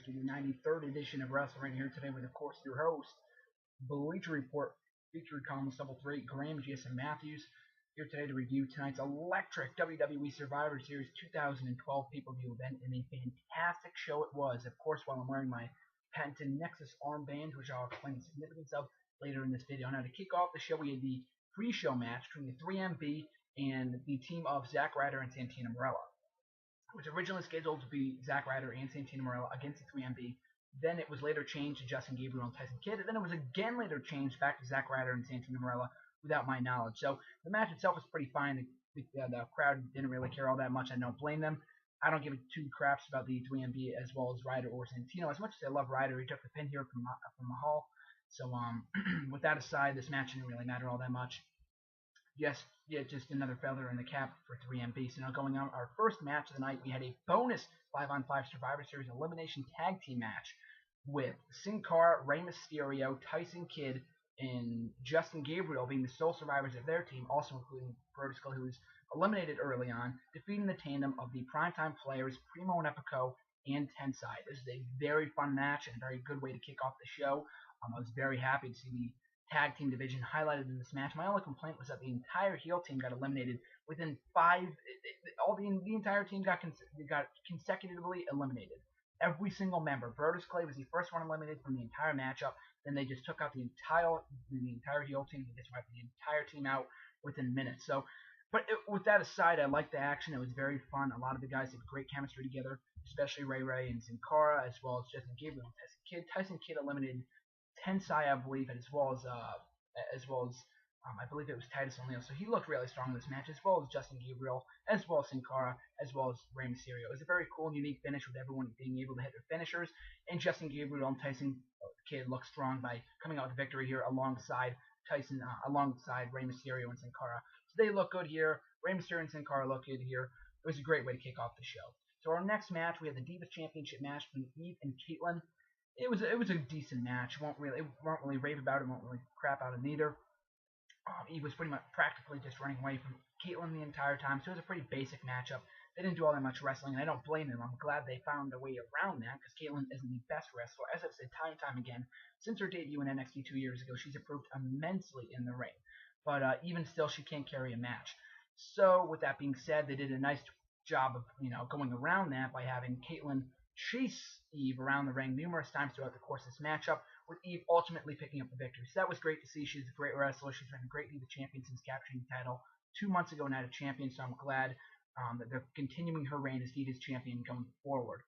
Columnist with the 93rd edition of WrestleRant here today with, of course, your host, Bleacher Report, featured columnist double three, Graham GSM Matthews, here today to review tonight's electric WWE Survivor Series 2012 pay-per-view event, and a fantastic show it was, of course, while I'm wearing my patented Nexus armband, which I'll explain the significance of later in this video. Now, to kick off the show, we had the pre-show match between the 3MB and the team of Zack Ryder and Santino Marella. It was originally scheduled to be Zack Ryder and Santino Marella against the 3MB. Then it was later changed to Justin Gabriel and Tyson Kidd. And then it was again later changed back to Zack Ryder and Santino Marella without my knowledge. So the match itself was pretty fine. The crowd didn't really care all that much. I don't blame them. I don't give two craps about the 3MB as well as Ryder or Santino. As much as I love Ryder, he took the pin here from Mahal. So with that aside, this match didn't really matter all that much. Just another feather in the cap for 3MB. So now going on our first match of the night, we had a bonus 5-on-5 Survivor Series elimination tag team match with Sin Cara, Rey Mysterio, Tyson Kidd, and Justin Gabriel being the sole survivors of their team, also including Brodus Clay, who was eliminated early on, defeating the tandem of the Primetime Players, Primo and Epico, and Tensai. This is a very fun match and a very good way to kick off the show. I was very happy to see the tag team division highlighted in this match. My only complaint was that the entire heel team got eliminated within the entire team got consecutively eliminated. Every single member. Brodus Clay was the first one eliminated from the entire matchup. Then they just took out the entire heel team. They just wiped the entire team out within minutes. So, with that aside, I liked the action. It was very fun. A lot of the guys had great chemistry together, especially Ray and Sin Cara, as well as Justin Gabriel and Tyson Kidd. Tyson Kidd eliminated Tensai, I believe, as well as I believe it was Titus O'Neil. So he looked really strong in this match, as well as Justin Gabriel, as well as Sin Cara, as well as Rey Mysterio. It was a very cool and unique finish with everyone being able to hit their finishers, and Justin Gabriel and Tyson Kidd looked strong by coming out with the victory here alongside Rey Mysterio and Sin Cara. So they look good here. Rey Mysterio and Sin Cara look good here. It was a great way to kick off the show. So our next match, we had the Divas Championship match between Eve and Caitlyn. It was a decent match. Won't really rave about it. Won't really crap out of neither. Eve was pretty much practically just running away from Caitlyn the entire time, so it was a pretty basic matchup. They didn't do all that much wrestling, and I don't blame them. I'm glad they found a way around that, because Caitlyn isn't the best wrestler. As I've said time and time again, since her debut in NXT 2 years ago, she's improved immensely in the ring. But even still, she can't carry a match. So with that being said, they did a nice job of going around that by having Caitlyn chase Eve around the ring numerous times throughout the course of this matchup, with Eve ultimately picking up the victory. So that was great to see. She's a great wrestler. She's been a great Divas champion since capturing the title 2 months ago, Night of Champions. So I'm glad that they're continuing her reign as Divas champion going forward.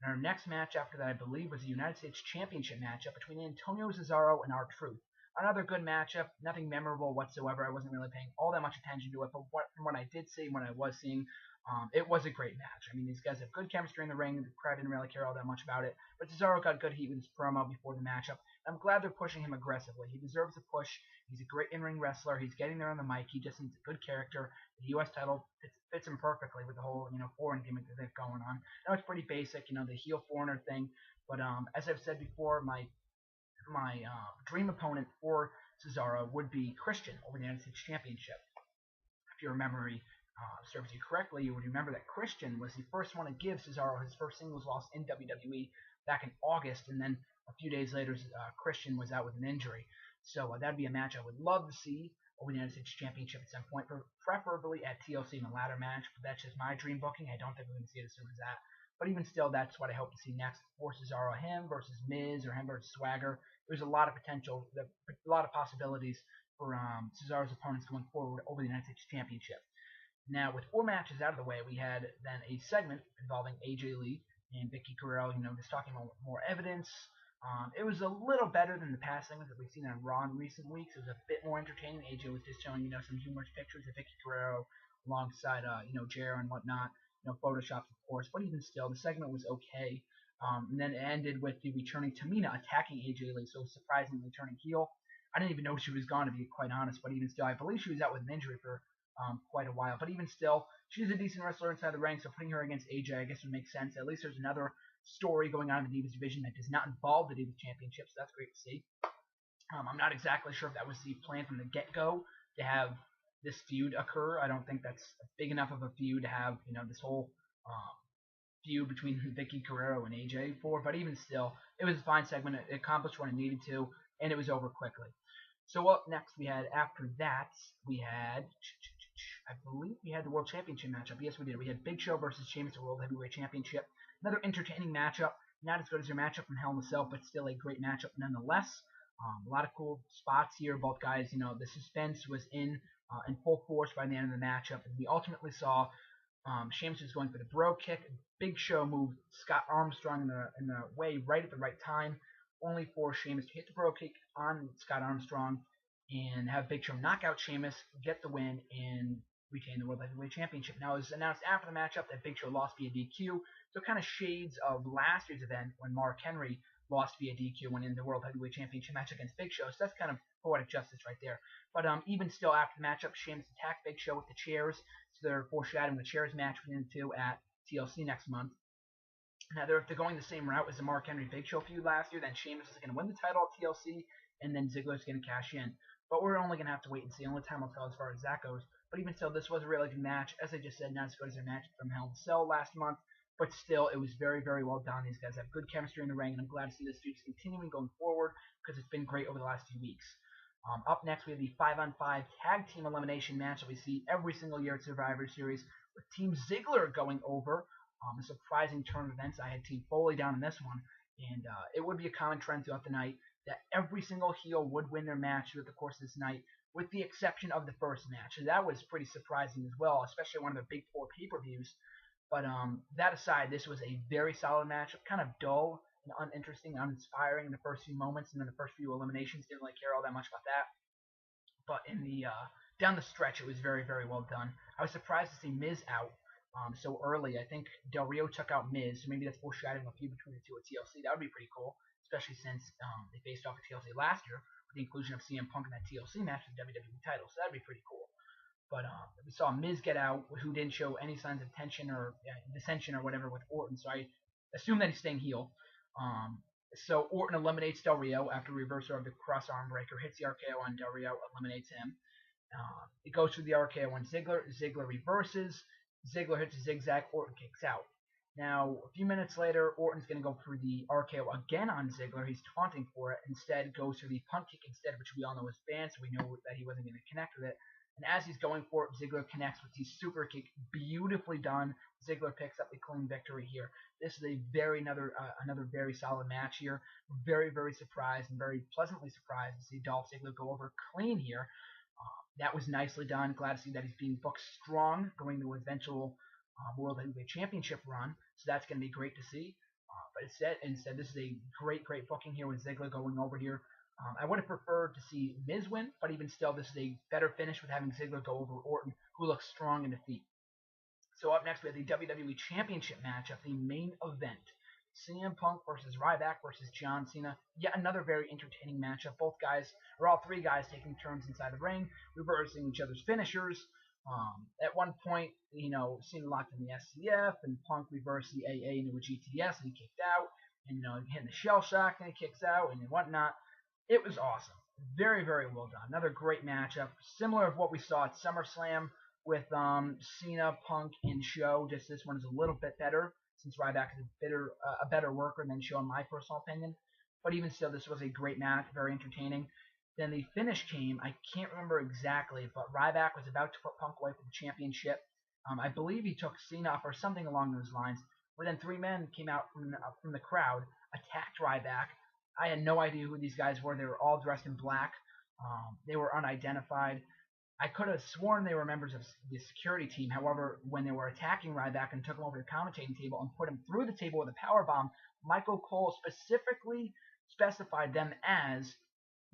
And our next match after that, I believe, was the United States Championship matchup between Antonio Cesaro and R-Truth. Another good matchup, nothing memorable whatsoever. I wasn't really paying all that much attention to it, but from what I did see, what I was seeing, it was a great match. I mean, these guys have good chemistry in the ring. The crowd didn't really care all that much about it, but Cesaro got good heat with his promo before the matchup. I'm glad they're pushing him aggressively. He deserves a push. He's a great in-ring wrestler. He's getting there on the mic. He just needs a good character. The U.S. title fits him perfectly with the whole foreign gimmick that they've going on. Now it's pretty basic, the heel foreigner thing. But as I've said before, my dream opponent for Cesaro would be Christian over the United States Championship. If your memory serves you correctly, you would remember that Christian was the first one to give Cesaro his first singles loss in WWE back in August, and then a few days later, Christian was out with an injury. So that'd be a match I would love to see over the United States Championship at some point, preferably at TLC in a ladder match. But that's just my dream booking. I don't think we're going to see it as soon as that. But even still, that's what I hope to see next for Cesaro. Him versus Miz or him versus Swagger. There's a lot of potential, a lot of possibilities for Cesaro's opponents going forward over the United States Championship. Now, with 4 matches out of the way, we had then a segment involving AJ Lee and Vicky Guerrero, just talking about more evidence. It was a little better than the past segments that we've seen on Raw in recent weeks. It was a bit more entertaining. AJ was just showing, some humorous pictures of Vicky Guerrero alongside, Jer and whatnot. Photoshops, of course. But even still, the segment was okay. And then it ended with the returning Tamina attacking AJ Lee, so surprisingly turning heel. I didn't even know she was gone, to be quite honest. But even still, I believe she was out with an injury for quite a while. But even still, she's a decent wrestler inside the ring, so putting her against AJ, I guess, would make sense. At least there's another story going on in the Divas division that does not involve the Divas Championship, so that's great to see. I'm not exactly sure if that was the plan from the get-go to have this feud occur. I don't think that's big enough of a feud to have, this whole feud between Vicky Guerrero and AJ for, but even still, it was a fine segment. It accomplished what it needed to, and it was over quickly. So up next, after that, we had, I believe we had the World Championship matchup. Yes, we did. We had Big Show versus Sheamus for World Heavyweight Championship. Another entertaining matchup. Not as good as their matchup from Hell in a Cell, but still a great matchup nonetheless. A lot of cool spots here. Both guys, the suspense was in full force by the end of the matchup. And we ultimately saw Sheamus was going for the bro kick. Big Show moved Scott Armstrong in the way right at the right time, only for Sheamus to hit the bro kick on Scott Armstrong and have Big Show knock out Sheamus, get the win, and retain the World Heavyweight Championship. Now, it was announced after the matchup that Big Show lost via DQ, so kind of shades of last year's event when Mark Henry lost via DQ when in the World Heavyweight Championship match against Big Show. So that's kind of poetic justice right there. But even still, after the matchup, Sheamus attacked Big Show with the chairs, so they're foreshadowing the chairs match between the two at TLC next month. Now, if they're going the same route as the Mark Henry Big Show feud last year, then Sheamus is going to win the title at TLC, and then Ziggler's going to cash in. But we're only going to have to wait and see. Only time will tell as far as that goes. But even still, this was a really good match. As I just said, not as good as their match from Hell in a Cell last month. But still, it was very, very well done. These guys have good chemistry in the ring, and I'm glad to see this feud continuing going forward because it's been great over the last few weeks. Up next, we have the 5-on-5 tag team elimination match that we see every single year at Survivor Series with Team Ziggler going over. A surprising turn of events. I had Team Foley down in this one, and it would be a common trend throughout the night that every single heel would win their match throughout the course of this night, with the exception of the first match. And that was pretty surprising as well, especially one of the big four pay-per-views. But that aside, this was a very solid match, kind of dull and uninteresting, uninspiring in the first few moments, and then the first few eliminations. Didn't really care all that much about that. But in the down the stretch, it was very, very well done. I was surprised to see Miz out so early. I think Del Rio took out Miz, so maybe that's foreshadowing a feud between the two at TLC. That would be pretty cool, especially since they faced off at TLC last year with the inclusion of CM Punk in that TLC match for the WWE title. So that'd be pretty cool. But we saw Miz get out, who didn't show any signs of tension or dissension or whatever with Orton, so I assume that he's staying heel. So Orton eliminates Del Rio after reversal of the cross arm breaker, hits the RKO on Del Rio, eliminates him. It goes through the RKO on Ziggler. Ziggler reverses. Ziggler hits a zigzag. Orton kicks out. Now, a few minutes later, Orton's going to go through the RKO again on Ziggler. He's taunting for it. Instead, goes through the punt kick instead, which we all know is banned, so we know that he wasn't going to connect with it. And as he's going for it, Ziggler connects with the super kick. Beautifully done. Ziggler picks up the clean victory here. This is another very solid match here. Very, very surprised and very pleasantly surprised to see Dolph Ziggler go over clean here. That was nicely done. Glad to see that he's being booked strong going to eventual World Heavyweight Championship run. So that's going to be great to see. But instead, this is a great, great booking here with Ziggler going over here. I would have preferred to see Miz win, but even still, this is a better finish with having Ziggler go over Orton, who looks strong in defeat. So up next, we have the WWE Championship matchup, the main event. CM Punk versus Ryback versus John Cena. Yet another very entertaining matchup. All three guys taking turns inside the ring, reversing each other's finishers. At one point, Cena locked in the SCF, and Punk reversed the AA into a GTS, and he kicked out. And, hitting the shell shock, and he kicks out, and whatnot. It was awesome. Very, very well done. Another great matchup. Similar to what we saw at SummerSlam with Cena, Punk, and Show. Just this one is a little bit better, since Ryback is a better worker than Show in my personal opinion. But even still, this was a great match, very entertaining. Then the finish came. I can't remember exactly, but Ryback was about to put Punk away for the championship. I believe he took Cena off or something along those lines. But then three men came out from the crowd, attacked Ryback. I had no idea who these guys were. They were all dressed in black. They were unidentified. I could have sworn they were members of the security team. However, when they were attacking Ryback and took him over to the commentating table and put him through the table with a powerbomb, Michael Cole specifically specified them as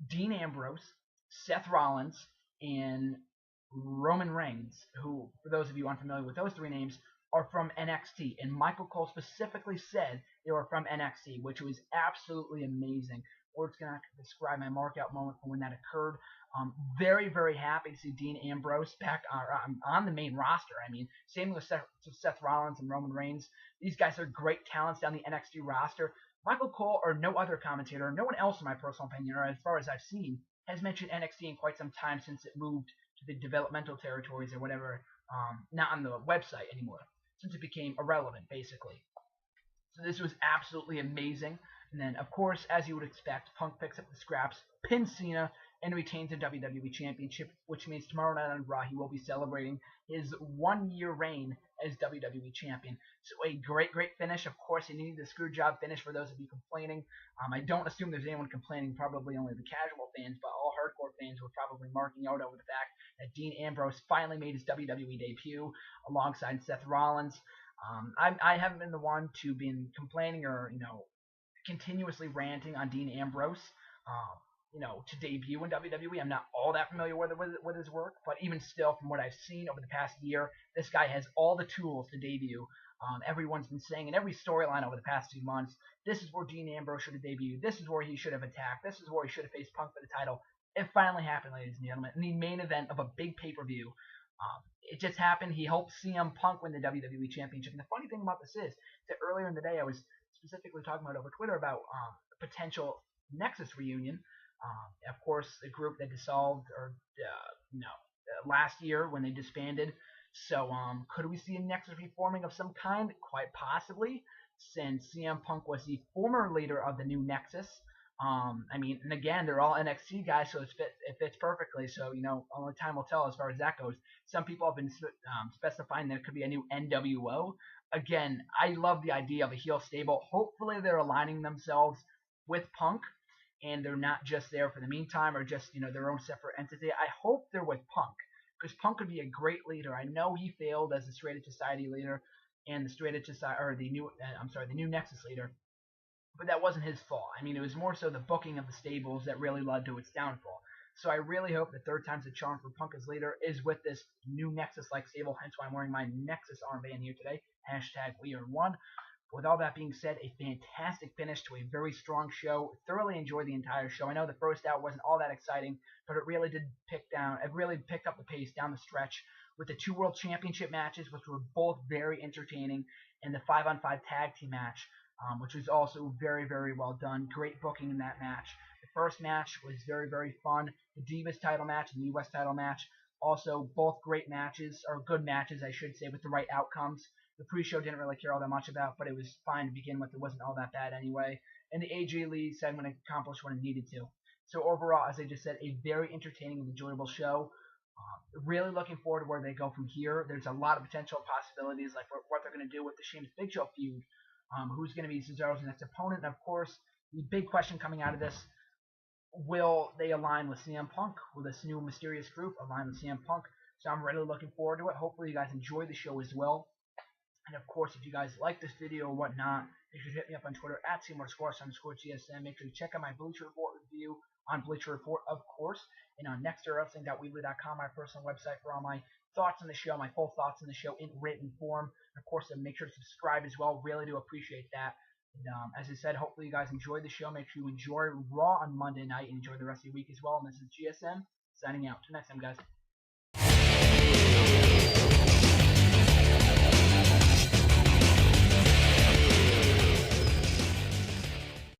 Dean Ambrose, Seth Rollins, and Roman Reigns, who, for those of you unfamiliar with those three names, are from NXT. And Michael Cole specifically said they were from NXT, which was absolutely amazing. Words cannot describe my markout moment from when that occurred. Very, very happy to see Dean Ambrose back on the main roster. I mean, same with Seth Rollins and Roman Reigns. These guys are great talents down the NXT roster. Michael Cole, or no other commentator, no one else in my personal opinion, or as far as I've seen, has mentioned NXT in quite some time since it moved to the developmental territories or whatever, not on the website anymore, since it became irrelevant, basically. So this was absolutely amazing. And then, of course, as you would expect, Punk picks up the scraps, pins Cena, and retains the WWE Championship, which means tomorrow night on Raw he will be celebrating his 1-year reign as WWE Champion. So a great, great finish. Of course, he needed the screw job finish for those of you complaining. I don't assume there's anyone complaining, probably only the casual fans, but all hardcore fans were probably marking out over the fact that Dean Ambrose finally made his WWE debut alongside Seth Rollins. I haven't been the one to been complaining or, continuously ranting on Dean Ambrose, to debut in WWE. I'm not all that familiar with his work, but even still, from what I've seen over the past year, this guy has all the tools to debut. Everyone's been saying in every storyline over the past 2 months, this is where Dean Ambrose should have debuted. This is where he should have attacked. This is where he should have faced Punk for the title. It finally happened, ladies and gentlemen, in the main event of a big pay-per-view. It just happened. He helped CM Punk win the WWE Championship. And the funny thing about this is that earlier in the day, I was specifically talking about over Twitter about a potential Nexus reunion. Of course, the group that dissolved last year when they disbanded. So could we see a Nexus reforming of some kind? Quite possibly, since CM Punk was the former leader of the new Nexus. And again, they're all NXT guys, so it fits perfectly. So, only time will tell as far as that goes. Some people have been specifying that it could be a new NWO. Again, I love the idea of a heel stable. Hopefully they're aligning themselves with Punk, and they're not just there for the meantime or just, their own separate entity. I hope they're with Punk, because Punk would be a great leader. I know he failed as the Straight Edge Society leader and the new Nexus leader. But that wasn't his fault. It was more so the booking of the stables that really led to its downfall. So I really hope the third time's a charm for Punk as leader is with this new Nexus-like stable, hence why I'm wearing my Nexus armband here today. #WeAreOne. With all that being said, a fantastic finish to a very strong show. Thoroughly enjoyed the entire show. I know the first hour wasn't all that exciting, but it really picked up the pace down the stretch with the 2 World Championship matches, which were both very entertaining, and the 5-on-5 tag team match, which was also very, very well done. Great booking in that match. The first match was very, very fun. The Divas title match and the US title match, also both great matches, or good matches, I should say, with the right outcomes. The pre-show didn't really care all that much about, but it was fine to begin with. It wasn't all that bad anyway. And the AJ Lee segment accomplished what it needed to. So overall, as I just said, a very entertaining and enjoyable show. Really looking forward to where they go from here. There's a lot of potential possibilities, like what they're going to do with the Sheamus Big Show feud. Who's going to be Cesaro's next opponent. And of course, the big question coming out of this, will they align with CM Punk? Will this new mysterious group align with CM Punk? So I'm really looking forward to it. Hopefully you guys enjoy the show as well. And of course, if you guys like this video or whatnot, make sure to hit me up on Twitter at @SeymourSquash_GSM. Make sure to check out my Bleacher Report review on Bleacher Report, of course, and on nexterwrestling.weebly.com, my personal website for all my thoughts on the show, my full thoughts on the show in written form. And of course, make sure to subscribe as well. Really do appreciate that. And as I said, hopefully you guys enjoyed the show. Make sure you enjoy Raw on Monday night and enjoy the rest of your week as well. And this is GSM signing out. Till next time, guys.